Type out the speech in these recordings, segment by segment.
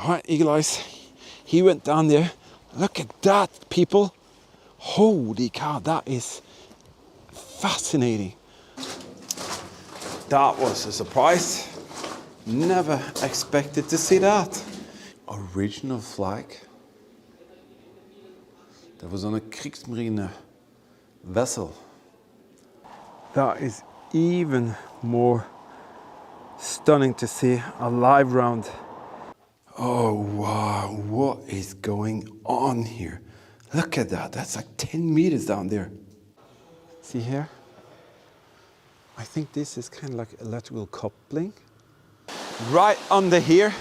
All right, Eagle Eyes, he went down there. Look at that, people. Holy cow, that is fascinating. That was a surprise. Never expected to see that. Original flag. That was on a Kriegsmarine vessel. That is even more stunning to see a live round. Oh wow, what is going on here? Look at that, that's like 10 meters down there. See here? I think this is kind of like electrical coupling. Right under here,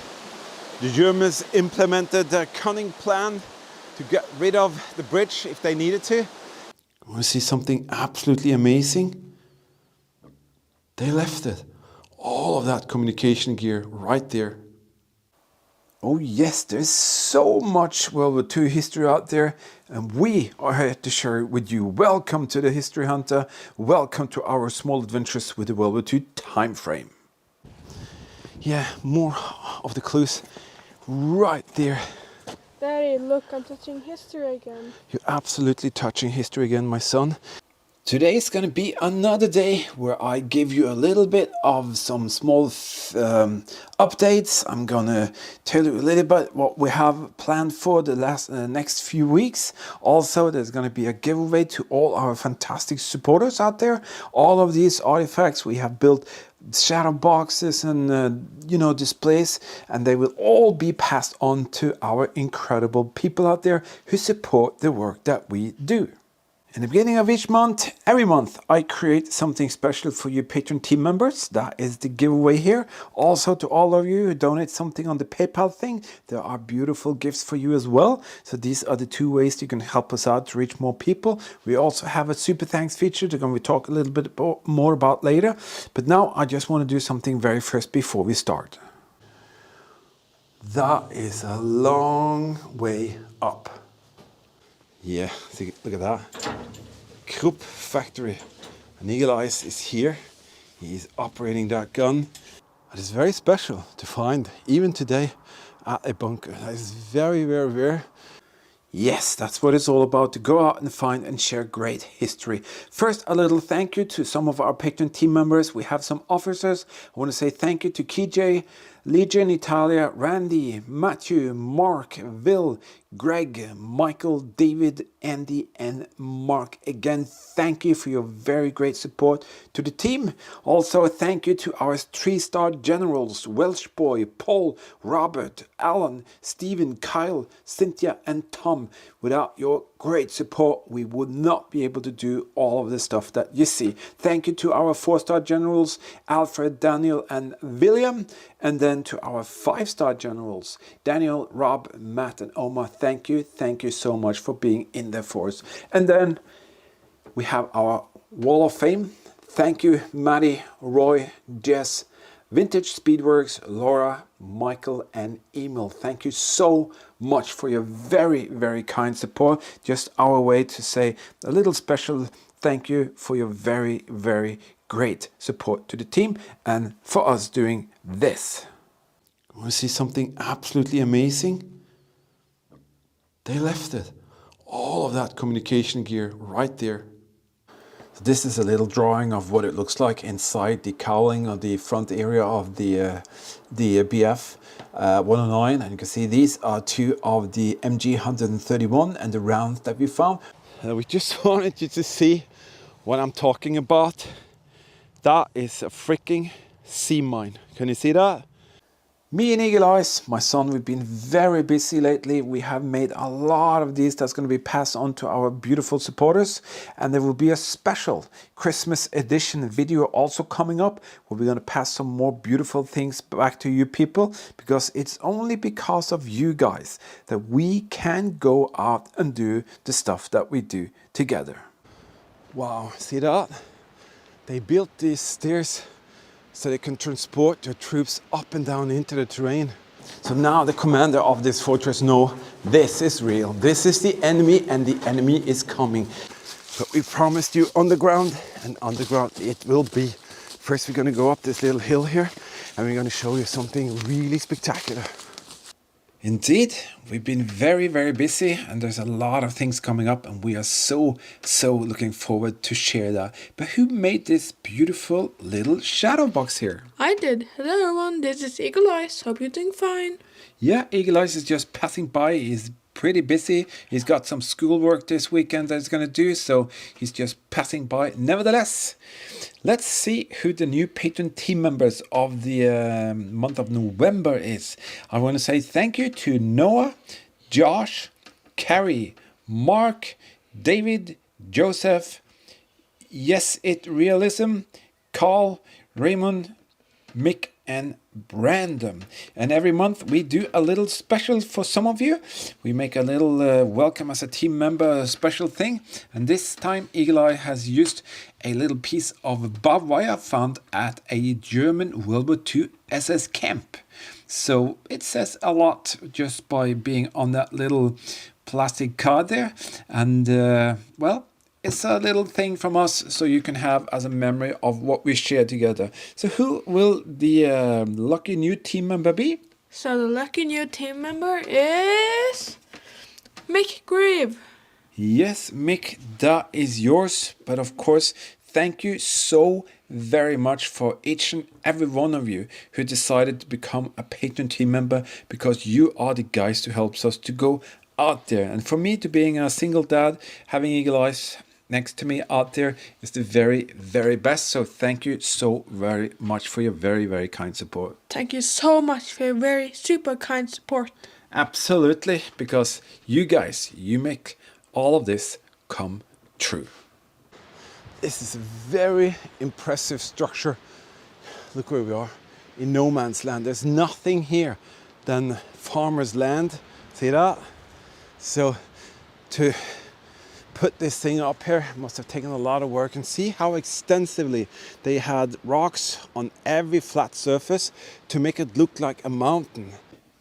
the Germans implemented a cunning plan to get rid of the bridge if they needed to. Want to see something absolutely amazing? They left it. All of that communication gear right there. Oh yes, there's so much World War II history out there, and we are here to share it with you. Welcome to the History Hunter. Welcome to our small adventures with the World War II time frame. Yeah, more of the clues right there. Daddy, look, I'm touching history again. You're absolutely touching history again, my son. Today is going to be another day where I give you a little bit of some small updates. I'm going to tell you a little bit what we have planned for the next few weeks. Also, there's going to be a giveaway to all our fantastic supporters out there. All of these artifacts we have built shadow boxes and displays, and they will all be passed on to our incredible people out there who support the work that we do. In the beginning of each month, every month, I create something special for you Patreon team members. That is the giveaway here. Also to all of you who donate something on the PayPal thing, there are beautiful gifts for you as well. So these are the two ways you can help us out to reach more people. We also have a super thanks feature that we talk a little bit more about later. But now I just want to do something very first before we start. That is a long way up. Yeah, see, look at that. Krupp factory. And Eagle Eyes is here. He is operating that gun. It is very special to find, even today, at a bunker. That is very, very rare. Yes, that's what it's all about, to go out and find and share great history. First, a little thank you to some of our Patreon team members. We have some officers. I want to say thank you to KJ, Legion Italia, Randy, Matthew, Mark, Will, Greg, Michael, David, Andy, and Mark. Again, thank you for your very great support to the team. Also, a thank you to our 3-star generals, Welsh Boy, Paul, Robert, Alan, Stephen, Kyle, Cynthia, and Tom. Without your great support, we would not be able to do all of the stuff that you see. Thank you to our 4-star generals, Alfred, Daniel, and William. And then to our 5-star generals, Daniel, Rob, Matt, and Omar. Thank you so much for being in there for us. And then we have our Wall of Fame. Thank you, Maddie, Roy, Jess, Vintage Speedworks, Laura, Michael, and Emil. Thank you so much for your very, very kind support. Just our way to say a little special thank you for your very, very great support to the team and for us doing this. Want to see something absolutely amazing? They left it. All of that communication gear right there. So this is a little drawing of what it looks like inside the cowling of the front area of the BF 109. And you can see these are two of the MG 131 and the rounds that we found. We just wanted you to see what I'm talking about. That is a freaking sea mine. Can you see that? Me and Eagle Eyes, my son, we've been very busy lately. We have made a lot of these that's going to be passed on to our beautiful supporters. And there will be a special Christmas edition video also coming up where we're going to pass some more beautiful things back to you people. Because it's only because of you guys that we can go out and do the stuff that we do together. Wow, see that? They built these stairs so they can transport their troops up and down into the terrain. So now the commander of this fortress knows this is real. This is the enemy and the enemy is coming. But we promised you underground, and underground it will be. First we're going to go up this little hill here and we're going to show you something really spectacular. Indeed, we've been very, very busy and there's a lot of things coming up and we are so looking forward to share that. But who made this beautiful little shadow box here? I did. Hello everyone, this is Eagle Eyes. Hope you're doing fine. Yeah, Eagle Eyes is just passing by. He's pretty busy. He's got some schoolwork this weekend that he's going to do, so he's just passing by. Nevertheless, let's see who the new patron team members of the month of November is. I want to say thank you to Noah, Josh, Carrie, Mark, David, Joseph, Yes It Realism, Carl, Raymond, Mick and Brandon. And every month we do a little special for some of you. We make a little welcome as a team member special thing. And this time Eagle Eye has used a little piece of barbed wire found at a German World War II SS camp. So it says a lot just by being on that little plastic card there. And well, it's a little thing from us so you can have as a memory of what we share together. So who will the lucky new team member be? So the lucky new team member is Mick Grieve. Yes, Mick, that is yours. But of course, thank you so very much for each and every one of you who decided to become a patron team member, because you are the guys to help us to go out there. And for me, to being a single dad, having Eagle Eyes next to me out there is the very, very best. So thank you so very much for your very, very kind support. Thank you so much for your very super kind support. Absolutely, because you guys, you make all of this come true. This is a very impressive structure. Look where we are, in no man's land. There's nothing here than farmer's land. See that? So to put this thing up here must have taken a lot of work, and see how extensively they had rocks on every flat surface to make it look like a mountain.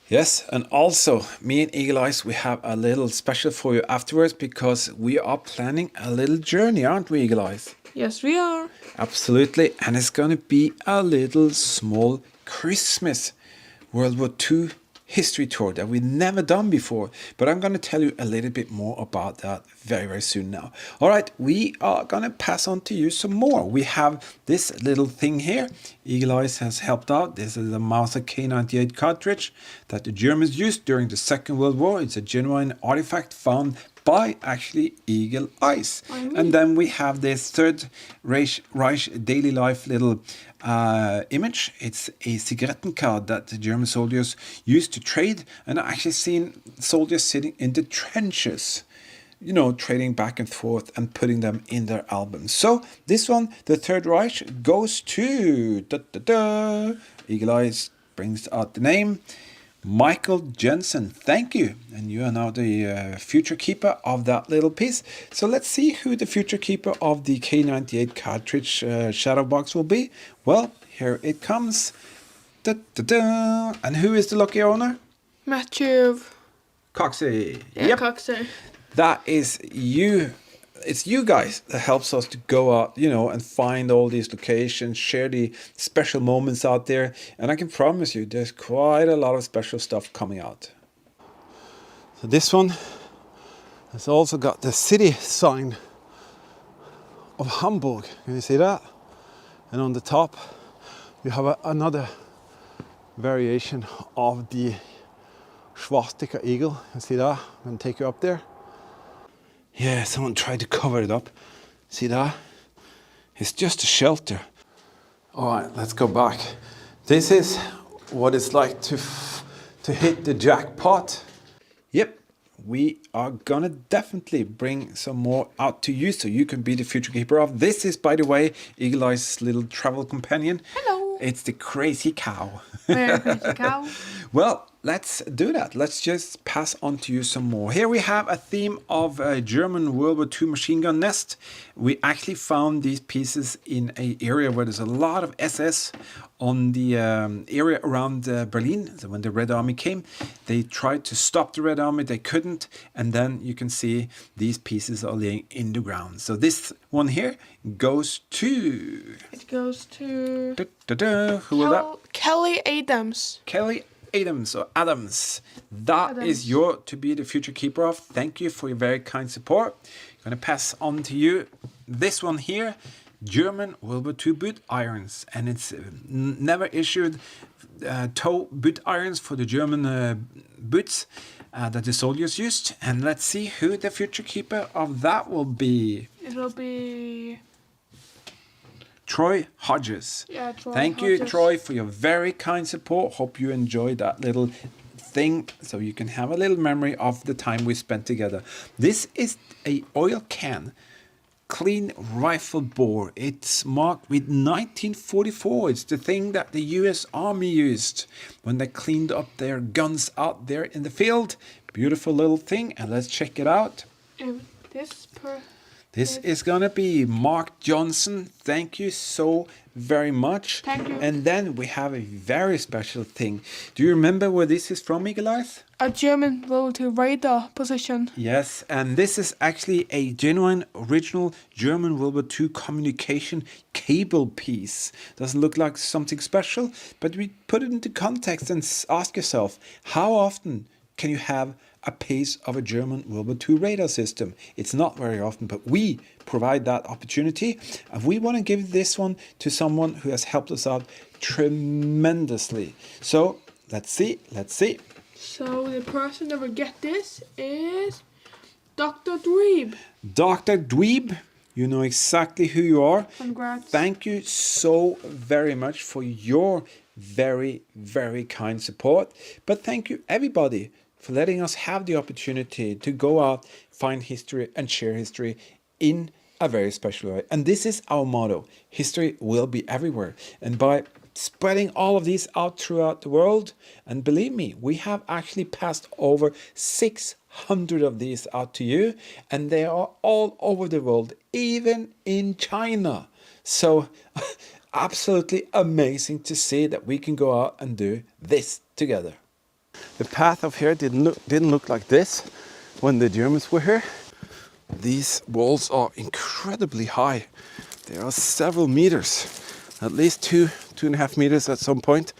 Yes, and also me and Eagle Eyes, we have a little special for you afterwards, because we are planning a little journey, aren't we, Eagle Eyes? Yes, we are. Absolutely, and it's going to be a little small Christmas World War II history tour that we've never done before, but I'm going to tell you a little bit more about that very, very soon now. All right, we are going to pass on to you some more. We have this little thing here. Eagle Eyes has helped out. This is a Mauser K98 cartridge that the Germans used during the Second World War. It's a genuine artifact found by actually Eagle Eyes. And then we have this Third Reich daily life little image. It's a cigaretten card that the German soldiers used to trade, and I actually seen soldiers sitting in the trenches, you know, trading back and forth and putting them in their albums. So this one, the Third Reich, goes to Eagle Eyes brings out the name, Michael Jensen. Thank you, and you are now the future keeper of that little piece. So let's see who the future keeper of the K98 cartridge shadow box will be. Well, here it comes. And who is the lucky owner? Matthew. QYSea. Yeah, Coxer. That is you. It's you guys that helps us to go out, you know, and find all these locations, share the special moments out there. And I can promise you, there's quite a lot of special stuff coming out. So this one has also got the city sign of Hamburg. Can you see that? And on the top, you have another variation of the swastika eagle. You see that? I'm going to take you up there. Yeah, someone tried to cover it up. See that? It's just a shelter. All right, let's go back. This is what it's like to hit the jackpot. Yep, we are gonna definitely bring some more out to you so you can be the future keeper of. This is, by the way, Eagle Eye's little travel companion. Hello. It's the crazy cow. Very crazy cow. Well, let's do that. Let's just pass on to you some more. Here we have a theme of a German World War II machine gun nest. We actually found these pieces in an area where there's a lot of SS on the area around Berlin. So when the Red Army came, they tried to stop the Red Army. They couldn't. And then you can see these pieces are laying in the ground. So this one here goes to... It goes to... Who will that? Kelly Adams. Kelly Adams or Adams. That is your to be the future keeper of. Thank you for your very kind support. I'm going to pass on to you this one here. German World War II boot irons, and it's never issued toe boot irons for the German boots that the soldiers used. And let's see who the future keeper of that will be. It will be Troy Hodges. Yeah, Troy Thank Hodges. you, Troy, for your very kind support. Hope you enjoyed that little thing, so you can have a little memory of the time we spent together. This is a oil can. Clean rifle bore. It's marked with 1944. It's the thing that the US Army used when they cleaned up their guns out there in the field. Beautiful little thing, and let's check it out. This is gonna be Mark Johnson. Thank you so very much. Thank you. And then we have a very special thing. Do you remember where this is from, Eagle Eyes? A German World War II radar position. Yes, and this is actually a genuine, original German World War II communication cable piece. Doesn't look like something special, but we put it into context and ask yourself, how often can you have a piece of a German World War II radar system? It's not very often, but we provide that opportunity, and we want to give this one to someone who has helped us out tremendously. So let's see. So the person that will get this is Dr. Dweeb. Dr. Dweeb, you know exactly who you are. Congrats. Thank you so very much for your very, very kind support. But thank you, everybody, for letting us have the opportunity to go out, find history, and share history in a very special way. And this is our motto: history will be everywhere. And by spreading all of these out throughout the world, and believe me, we have actually passed over 600 of these out to you, and they are all over the world, even in China. So absolutely amazing to see that we can go out and do this together. The path of here didn't look like this when the Germans were here. These walls are incredibly high. They are several meters, at least 2.5 meters at some point.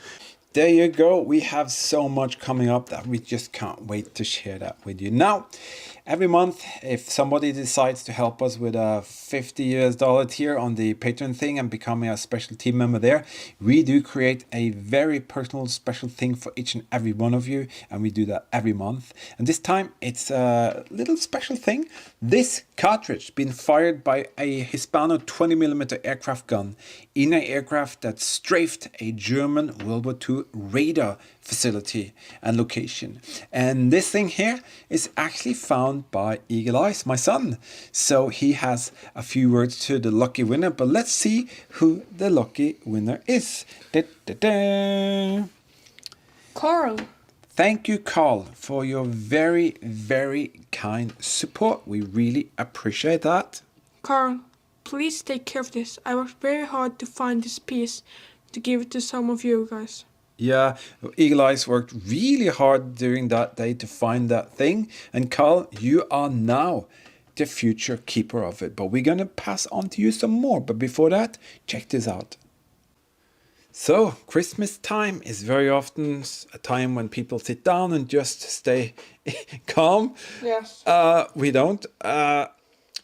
There you go. We have so much coming up that we just can't wait to share that with you. Now, every month, if somebody decides to help us with a $50 tier on the Patreon thing and becoming a special team member there, we do create a very personal special thing for each and every one of you, and we do that every month. And this time it's a little special thing. This cartridge been fired by a Hispano 20mm aircraft gun in an aircraft that strafed a German World War II radar facility and location. And this thing here is actually found by Eagle Eyes, my son. So he has a few words to the lucky winner, but let's see who the lucky winner is. Carl. Thank you, Carl, for your very, very kind support. We really appreciate that. Carl, please take care of this. I worked very hard to find this piece to give it to some of you guys. Yeah, Eagle Eyes worked really hard during that day to find that thing. And Carl, you are now the future keeper of it. But we're going to pass on to you some more. But before that, check this out. So, Christmas time is very often a time when people sit down and just stay calm. Yes. We don't.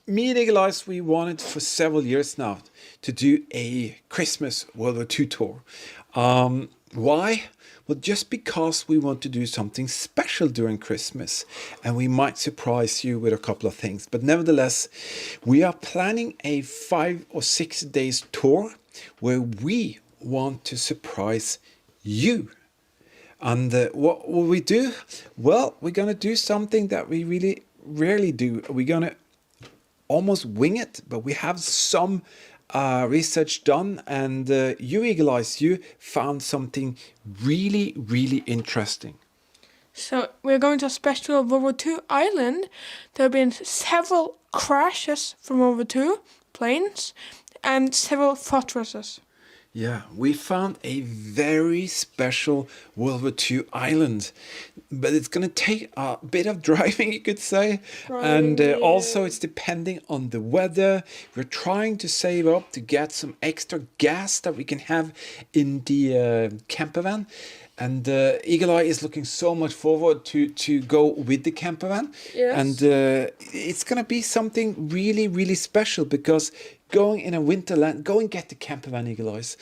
Me and Eagle Eyes, we wanted for several years now to do a Christmas World War II tour. Why? Well, just because we want to do something special during Christmas, and we might surprise you with a couple of things. But nevertheless, we are planning a 5 or 6 days tour where we want to surprise you. And what will we do? Well, we're going to do something that we really rarely do. We're going to almost wing it, but we have some research done, and you, Eagle Eyes, you found something really, really interesting. So we're going to a special World War II island. There have been several crashes from World War II planes and several fortresses. Yeah, we found a very special World War II island, but it's going to take a bit of driving, you could say. And also it's depending on the weather. We're trying to save up to get some extra gas that we can have in the camper van. And Eagle Eye is looking so much forward to go with the camper van. Yes. And it's going to be something really, really special because going in a winterland, go and get the camper van, Eagle Eyes.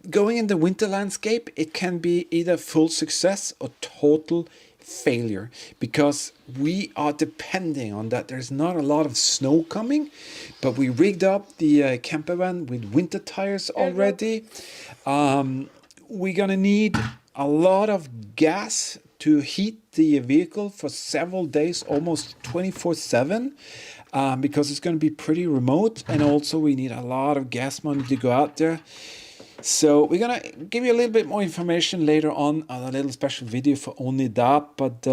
Going in the winter landscape, it can be either full success or total failure because we are depending on that. There's not a lot of snow coming, but we rigged up the camper van with winter tires already. We're gonna need a lot of gas to heat the vehicle for several days, almost 24/7, because it's going to be pretty remote, and also we need a lot of gas money to go out there. So we're gonna give you a little bit more information later on a little special video for only that, but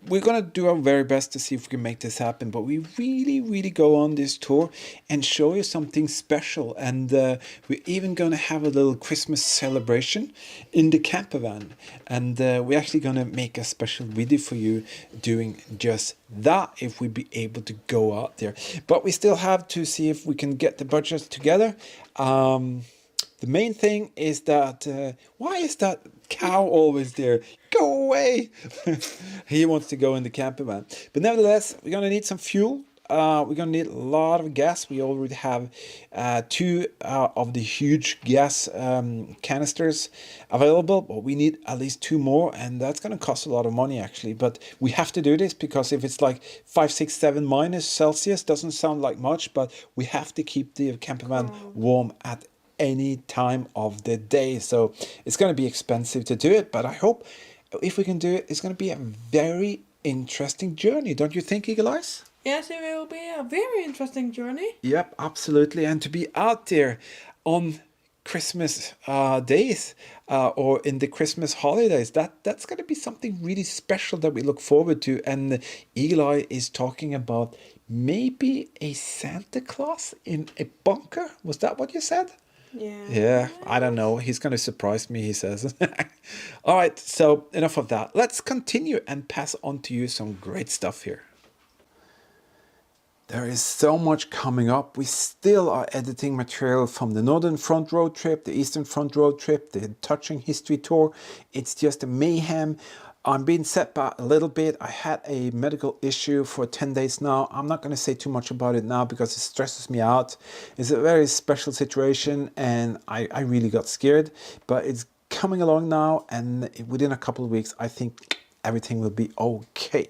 we're gonna do our very best to see if we can make this happen. But we really go on this tour and show you something special, and we're even gonna have a little Christmas celebration in the camper van, and we're actually gonna make a special video for you doing just that if we be able to go out there. But we still have to see if we can get the budgets together. The main thing is that why is that cow always there? Go away! He wants to go in the camper van. But nevertheless, we're gonna need some fuel. We're gonna need a lot of gas. We already have 2 of the huge gas canisters available, but we need at least 2 more, and that's gonna cost a lot of money actually. But we have to do this because if it's like 5, 6, 7 minus Celsius, doesn't sound like much, but we have to keep the camper van warm at any time of the day. So it's going to be expensive to do it, but I hope if we can do it, it's going to be a very interesting journey. Don't you think, Eagle Eyes? Yes, it will be a very interesting journey. Yep, absolutely. And to be out there on Christmas days or in the Christmas holidays, that's going to be something really special that we look forward to. And Eagle Eye is talking about maybe a Santa Claus in a bunker. Was that what you said? Yeah, I don't know. He's going to surprise me, he says. All right, so enough of that. Let's continue and pass on to you some great stuff here. There is so much coming up. We still are editing material from the Northern Front Road trip, the Eastern Front Road trip, the Touching History tour. It's just a mayhem. I'm being set back a little bit. I had a medical issue for 10 days now. I'm not going to say too much about it now because it stresses me out. It's a very special situation and I really got scared, but it's coming along now, and within a couple of weeks, I think everything will be okay.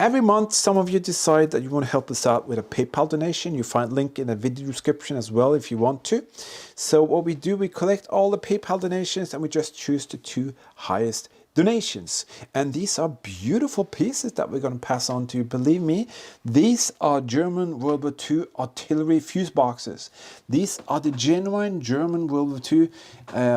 Every month, some of you decide that you want to help us out with a PayPal donation. You find a link in the video description as well if you want to. So what we do, we collect all the PayPal donations and we just choose the 2 highest donations. And these are beautiful pieces that we're going to pass on to you. Believe me, these are German World War II artillery fuse boxes. These are the genuine German World War II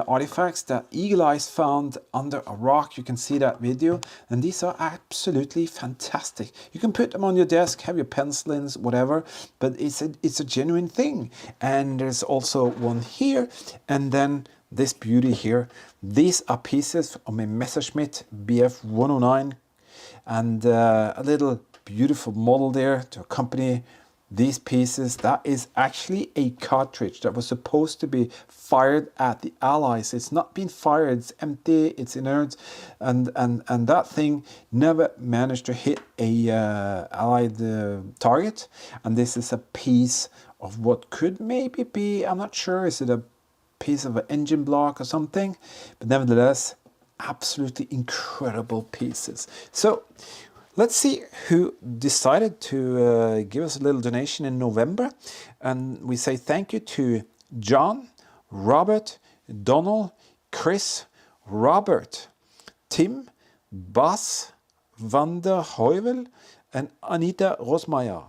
artifacts that Eagle Eyes found under a rock. You can see that video, and these are absolutely fantastic. You can put them on your desk, have your pencilings, whatever, but it's a genuine thing. And there's also one here, and then this beauty here. These are pieces of my Messerschmitt BF 109, and a little beautiful model there to accompany these pieces. That is actually a cartridge that was supposed to be fired at the Allies. It's not been fired, it's empty, it's inert, and that thing never managed to hit a Allied target. And this is a piece of what could maybe be, I'm not sure, is it a piece of an engine block or something, but nevertheless, absolutely incredible pieces. So let's see who decided to give us a little donation in November. And we say thank you to John, Robert, Donald, Chris, Robert, Tim, Bas, Van der Heuvel, and Anita Rosmeier.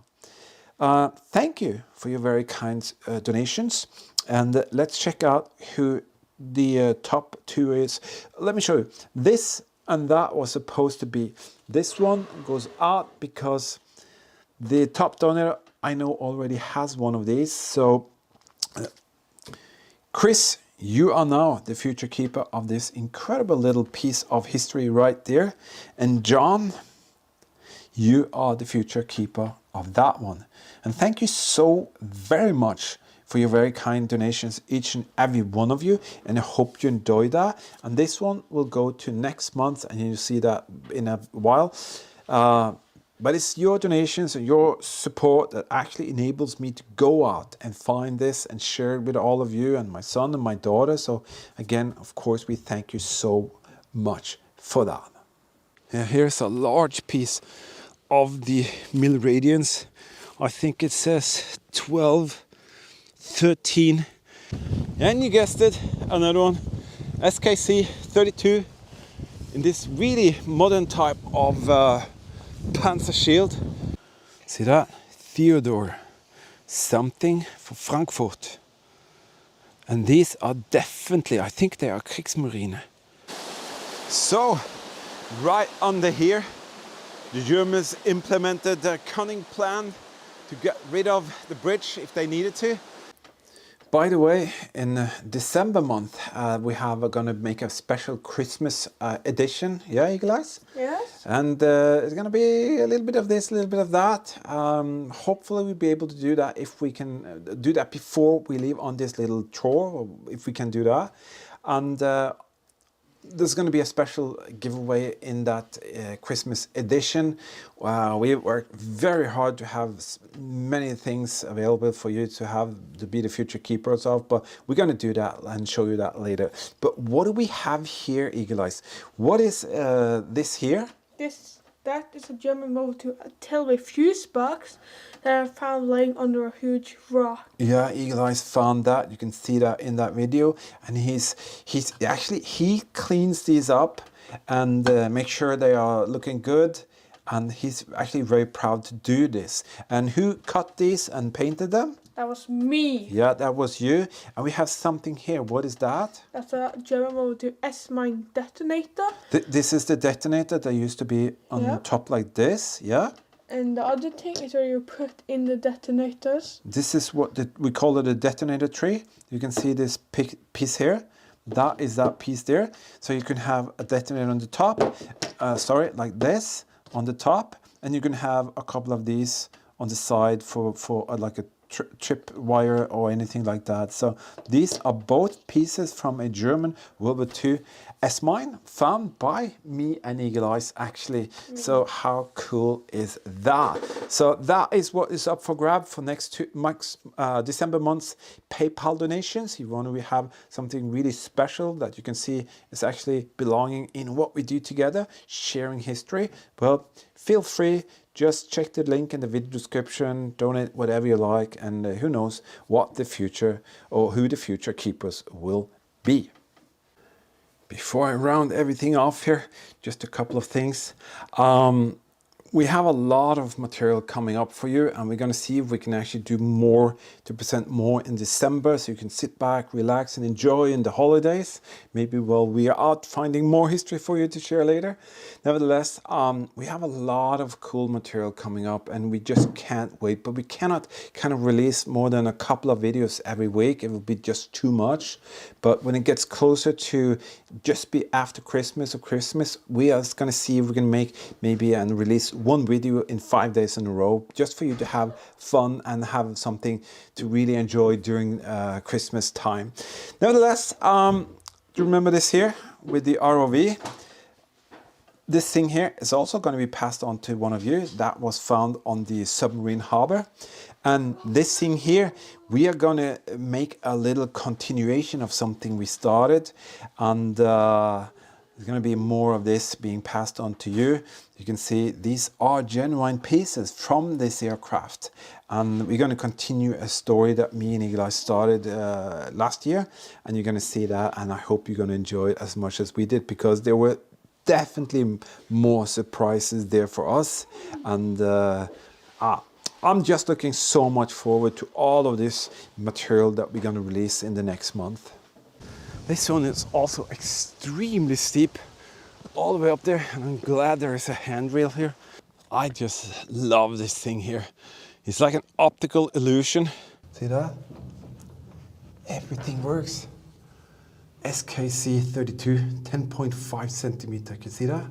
Thank you for your very kind donations. And let's check out who the top 2 is. Let me show you. This and that was supposed to be. This one goes out because the top donor I know already has one of these. So Chris, you are now the future keeper of this incredible little piece of history right there. And John, you are the future keeper of that one. And thank you so very much for your very kind donations, each and every one of you, and I hope you enjoy that. And this one will go to next month, and you'll see that in a while. But it's your donations and your support that actually enables me to go out and find this and share it with all of you and my son and my daughter. So again, of course, we thank you so much for that. Yeah, here's a large piece of the mill radians. I think it says 12, 13. And you guessed it, another one. SKC 32 in this really modern type of Panzer shield. See that? Theodore. Something for Frankfurt. And these are definitely, I think they are Kriegsmarine. So, right under here, the Germans implemented a cunning plan to get rid of the bridge if they needed to. By the way, in December month, we have going to make a special Christmas edition. Yeah, you guys? Yes. And it's going to be a little bit of this, a little bit of that. Hopefully we'll be able to do that if we can do that before we leave on this little tour, or if we can do that. And there's going to be a special giveaway in that Christmas edition. We worked very hard to have many things available for you to be the future keepers of, but we're going to do that and show you that later. But what do we have here, Eagle Eyes? What is this here? That is a German WW2 artillery fuse box that I found laying under a huge rock. Yeah, Eagle Eyes found that. You can see that in that video. And he cleans these up and make sure they are looking good. And he's actually very proud to do this. And who cut these and painted them? That was me. Yeah, that was you. And we have something here. What is that? That's a German WW2 S-mine detonator. This is the detonator that used to be on top like this, yeah? And the other thing is where you put in the detonators. This is what we call it, a detonator tree. You can see this piece here. That is that piece there. So you can have a detonator on the top, like this on the top. And you can have a couple of these on the side for like a trip wire or anything like that. So these are both pieces from a German WW2 S-mine found by me and Eagle Eyes actually. So how cool is that? So that is what is up for grab for next December month's PayPal donations. You want to have something really special that you can see is actually belonging in what we do together, sharing history. Well, feel free. Just check the link in the video description, donate whatever you like, and who knows what the future or who the future keepers will be. Before I round everything off here, just a couple of things. We have a lot of material coming up for you, and we're going to see if we can actually do more to present more in December, so you can sit back, relax, and enjoy in the holidays. Maybe while we are out finding more history for you to share later. Nevertheless, we have a lot of cool material coming up, and we just can't wait. But we cannot kind of release more than a couple of videos every week. It will be just too much. But when it gets closer to just be after Christmas or Christmas, we are going to see if we can make maybe and release one video in 5 days in a row, just for you to have fun and have something to really enjoy during Christmas time. Nevertheless, do you remember this here with the ROV? This thing here is also going to be passed on to one of you. That was found on the submarine harbor. And this thing here, we are going to make a little continuation of something we started. And there's going to be more of this being passed on to you. You can see these are genuine pieces from this aircraft. And we're going to continue a story that me and Eagle Eye started last year. And you're going to see that. And I hope you're going to enjoy it as much as we did, because there were definitely more surprises there for us. And I'm just looking so much forward to all of this material that we're going to release in the next month. This one is also extremely steep, all the way up there, and I'm glad there is a handrail here. I just love this thing here. It's like an optical illusion. See that? Everything works. SKC 32, 10.5 centimeter. Can you see that?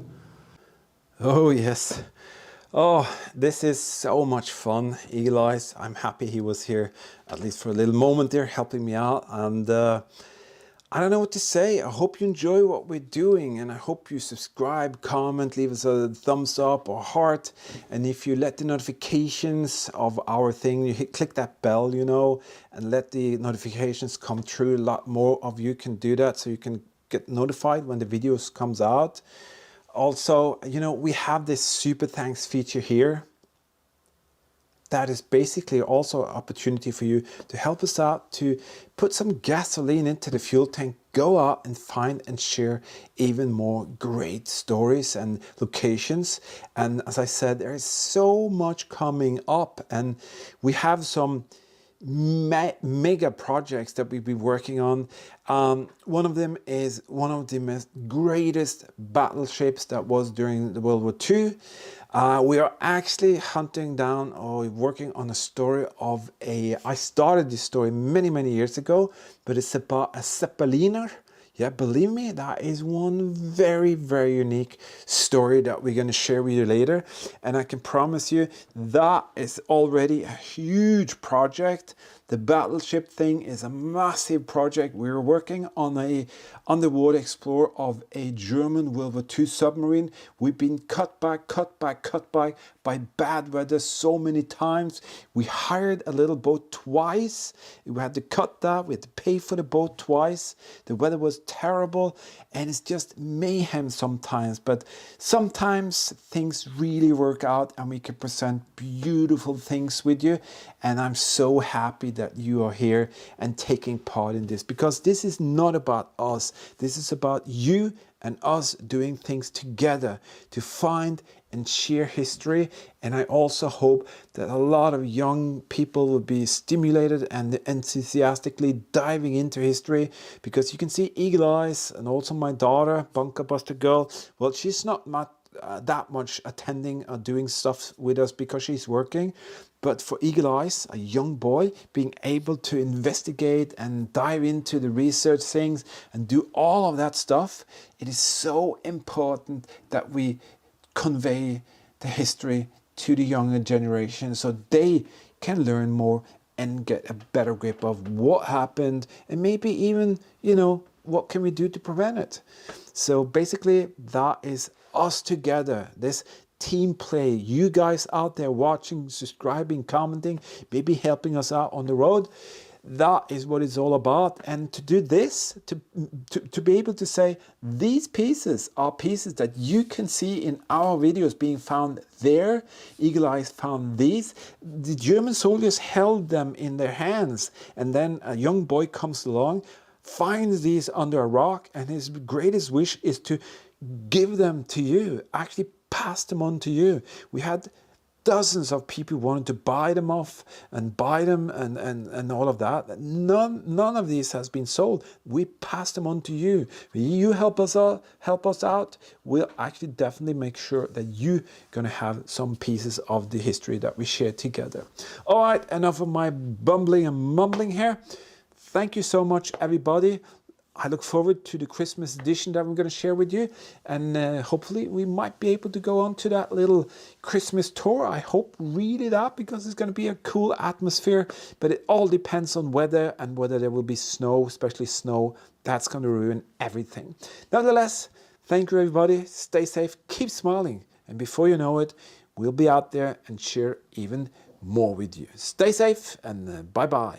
Oh yes. Oh, this is so much fun, Eagle Eyes. I'm happy he was here, at least for a little moment there, helping me out. And I don't know what to say. I hope you enjoy what we're doing, and I hope you subscribe, comment, leave us a thumbs up or heart. And if you let the notifications of our thing, you click that bell, you know, and let the notifications come through. A lot more of you can do that, so you can get notified when the videos comes out. Also, you know, we have this super thanks feature here. That is basically also an opportunity for you to help us out, to put some gasoline into the fuel tank, go out and find and share even more great stories and locations. And as I said, there is so much coming up, and we have some mega projects that we've been working on. One of them is one of the greatest battleships that was during the World War II. We are actually hunting down or working on a story of I started this story many years ago, but it's about a Zeppeliner. Yeah, believe me, that is one very unique story that we're going to share with you later. And I can promise you that is already a huge project. The battleship thing is a massive project. We're working on a underwater explorer of a German World War II submarine. We've been cut back by bad weather so many times. We hired a little boat twice. We had to cut that. We had to pay for the boat twice. The weather was terrible, and it's just mayhem sometimes. But sometimes things really work out, and we can present beautiful things with you. And I'm so happy that you are here and taking part in this, because this is not about us. This is about you and us doing things together to find and share history. And I also hope that a lot of young people will be stimulated and enthusiastically diving into history, because you can see Eagle Eyes and also my daughter, Bunker Buster Girl. Well, she's not that much attending or doing stuff with us because she's working. But for Eagle Eyes, a young boy, being able to investigate and dive into the research things and do all of that stuff, it is so important that we convey the history to the younger generation so they can learn more and get a better grip of what happened, and maybe even, you know, what can we do to prevent it. So basically that is us together, this team play, you guys out there watching, subscribing, commenting, maybe helping us out on the road. That is what it's all about. And to do this, to be able to say these pieces are pieces that you can see in our videos being found there. Eagle Eyes found these. The German soldiers held them in their hands, and then a young boy comes along, finds these under a rock, and his greatest wish is to give them to you, actually pass them on to you. We had dozens of people wanting to buy them off and buy them and all of that. None of these has been sold. We pass them on to you. You help us out. We'll actually definitely make sure that you're going to have some pieces of the history that we share together. All right, enough of my bumbling and mumbling here. Thank you so much, everybody. I look forward to the Christmas edition that I'm going to share with you, and hopefully we might be able to go on to that little Christmas tour. I hope really that, because it's going to be a cool atmosphere, but it all depends on weather and whether there will be snow, especially snow. That's going to ruin everything. Nevertheless, thank you everybody. Stay safe, keep smiling, and before you know it, we'll be out there and share even more with you. Stay safe, and bye-bye.